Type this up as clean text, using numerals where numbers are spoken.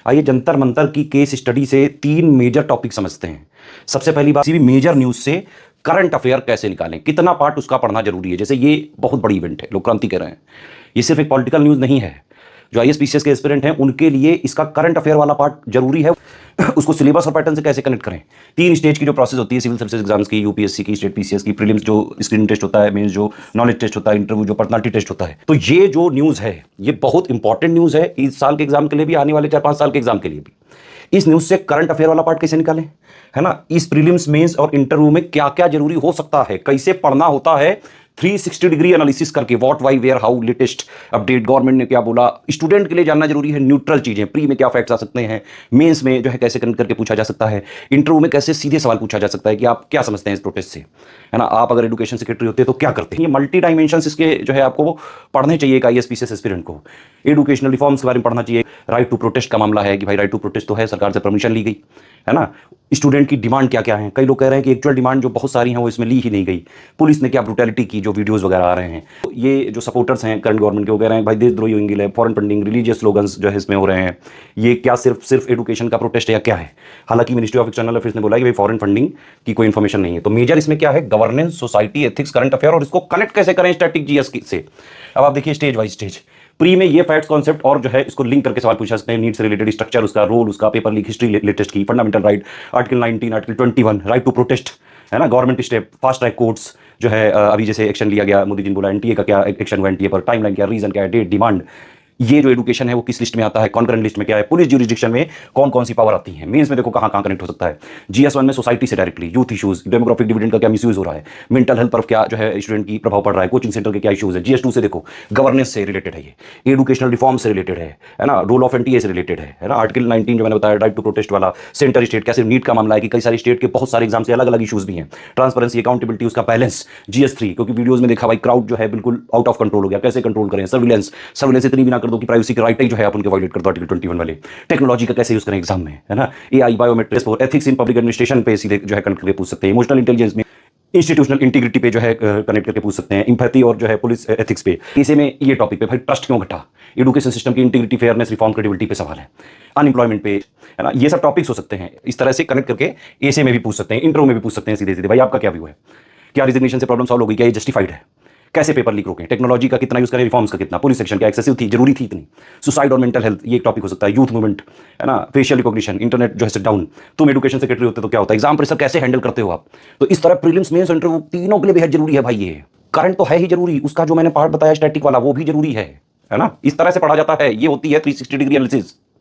आइए जंतर मंतर की case study से 3 मेजर टॉपिक समझते हैं। सबसे पहली बात, किसी भी मेजर न्यूज से करंट अफेयर कैसे निकालें, कितना पार्ट उसका पढ़ना जरूरी है। जैसे ये बहुत बड़ी इवेंट है, लोग क्रांति कह रहे हैं, ये सिर्फ एक पॉलिटिकल न्यूज नहीं है। जो आईएएस पीसीएस के एस्पिरेंट हैं उनके लिए इसका करंट अफेयर वाला पार्ट जरूरी है। उसको सिलेबस और पैटर्न से कैसे कनेक्ट करें। 3 स्टेज की जो प्रोसेस होती है सिविल सर्विसेज एग्जाम्स की, यूपीएससी की, स्टेट पीसीएस की, प्रीलिम्स जो स्क्रीनिंग टेस्ट होता है, मेंस जो नॉलेज टेस्ट होता है, इंटरव्यू जो पर्सनालिटी टेस्ट होता है। तो ये जो न्यूज़ है ये बहुत इंपॉर्टेंट न्यूज़ है इस साल के एग्जाम के लिए भी, आने वाले 4-5 साल के एग्जाम के लिए भी। इस न्यूज़ से करंट अफेयर वाला पार्ट कैसे निकालें, है ना। इस प्रीलिम्स, मेंस और इंटरव्यू में क्या क्या जरूरी हो सकता है, कैसे पढ़ना होता है, 360 डिग्री एनालिसिस करके, what why where how, latest update, government ने क्या बोला, स्टूडेंट के लिए जानना जरूरी है, न्यूट्रल चीजें, प्री में क्या फैक्ट्स आ सकते हैं, मेंस में जो है कैसे कनेक्ट करके पूछा जा सकता है, इंटरव्यू में कैसे सीधे सवाल पूछा जा सकता है कि आप क्या समझते हैं इस प्रोटेस्ट से, है ना। आप अगर एजुकेशन सेक्रेटरी होते तो क्या करते हैं। ये मल्टी डायमेंशंस इसके जो है आपको पढ़ने चाहिए एक आईएएस पीसीएस एस्पिरेंट को। एजुकेशनल रिफॉर्म्स के बारे में पढ़ना चाहिए। राइट टू प्रोटेस्ट का मामला है कि भाई राइट टू प्रोटेस्ट तो है, सरकार से परमिशन ली गई, है ना। स्टूडेंट की डिमांड क्या क्या है, कई लोग कह रहे हैं कि एक्चुअल डिमांड जो बहुत सारी हैं वो इसमें ली ही नहीं गई। पुलिस ने क्या ब्रूटैलिटी की, जो वीडियोस वगैरह आ रहे हैं। तो ये जो सपोर्टर्स हैं करंट गवर्नमेंट के, वो कह रहे हैं भाई देशद्रोही होंगे, फॉरेन फंडिंग, रिलीजियस स्लोगन्स जो है इसमें हो रहे हैं। ये क्या सिर्फ एजुकेशन का प्रोटेस्ट है या क्या है। हालांकि मिनिस्ट्री ऑफ एक्सटर्नल अफेयर्स ने बोला कि भाई फॉरेन फंडिंग की कोई इन्फॉर्मेशन नहीं है। तो मेजर इसमें क्या है, governance, society, ethics, current affair, और इसको कनेक्ट कैसे करें स्टैटिक जीएस से। अब आप देखिए स्टेज वाइज स्टेज। प्री में ये फैक्ट्स कॉन्सेप्ट और जो है इसको लिंक करके सवाल पूछा सकते हैं, नीड से रिलेटेड स्ट्रक्चर, उसका रोल, उसका पेपर लीक हिस्ट्री लेटेस्ट की, fundamental right, article 19, article 21, right to protest, है ना, government step, fast track courts जो है अभी जैसे एक्शन लिया गया, मोदी जी ने बोला एनटीए का क्या एक्शन हुआ, एनटीए पर टाइमलाइन क्या, रीजन क्या है, डेट, डिमांड। ये जो एजुकेशन है वो किस लिस्ट में आता है, कॉन्करेंट लिस्ट में क्या है, पुलिस ज्यूरिसडिक्शन में कौन कौन सी पावर आती है, मेंस में देखो कहां कहां कनेक्ट हो सकता है। जीएस1 में सोसाइटी से directly, youth issues, demographic dividend का क्या मिसयूज हो रहा है, मेंटल हेल्थ पर क्या जो है स्टूडेंट की प्रभाव पड़ रहा है, कोचिंग सेंटर के क्या इश्यूज है। जीएस2 से देखो गवर्नेंस से रिलेटेड है, ये एजुकेशनल रिफॉर्म से रिलेटेड है ना, रोल ऑफ एनटीए से रिलेटेड है ना। आर्टिकल 19 जो मैंने बताया राइट टू प्रोटेस्ट वाला, सेंटर स्टेट, कैसे नीट का मामला है कि कई सारे स्टेट के बहुत सारे एग्जाम से अलग अलग इश्यूज भी हैं। ट्रांसपेरेंसी, अकाउंटेबिलिटी, उसका बैलेंस। जीएस3 क्योंकि वीडियोज में देखा भाई क्राउड जो है बिल्कुल आउट ऑफ कंट्रोल हो गया, कैसे कंट्रोल करें। सर्विलेंस इतनी भी ना कर दो कि प्राइवेसी के राइट जो है आप उनके वायलेट कर दो, आर्टिकल 21 वाले। टेक्नोलॉजी का कैसे यूज करें एग्जाम में, है ना। AI, biometrics, ethics in public administration पे सीधे जो है कनेक्ट करके पूछ सकते हैं। इमोशनल इंटेलिजेंस में इंस्टीट्यूशनल इंटीग्रिटी पे जो है कनेक्ट करके पूछ सकते हैं। इंपैथी और जो है पुलिस एथिक्स पे। इसे में ये टॉपिक पे भाई ट्रस्ट क्यों घटा, एजुकेशन सिस्टम की इंटीग्रिटी, फेयरनेस, रिफॉर्म, क्रेडिबिलिटी पे सवाल है। अनएम्प्लॉयमेंट पे, है ना। ये सब टॉपिक्स हो सकते हैं, इस तरह से कनेक्ट करके एसे में भी पूछ सकते हैं, इंटरव्यू में भी पूछ सकते हैं सीधे सीधे, भाई आपका क्या व्यू है, क्या रिजिग्नेशन से प्रॉब्लम सॉल्व होगी, क्या ये जस्टिफाइड है, कैसे पेपर लीक रोकें, टेक्नोलॉजी का कितना यूज करें, रिफॉर्म्स का कितना, पुलिस सेक्शन क्या एक्सेसिव थी, जरूरी थी इतनी, सुसाइड और मेंटल हेल्थ ये एक टॉपिक हो सकता है, यूथ मूवमेंट, है ना, फेशियल रिकॉग्निशन, इंटरनेट जो है डाउन, तुम एजुकेशन सेक्रेटरी होते तो क्या होता है, एग्जाम प्रेशर कैसे हैंडल करते हो आप। तो इस तरह प्रीलिम्स, मेंस, इंटरव्यू तीनों के लिए बेहद जरूरी है भाई। ये करंट तो है ही जरूरी, उसका जो मैंने पार्ट बताया स्टैटिक वाला वो भी जरूरी है ना। इस तरह से पढ़ा जाता है, ये होती है 360 डिग्री एनालिसिस।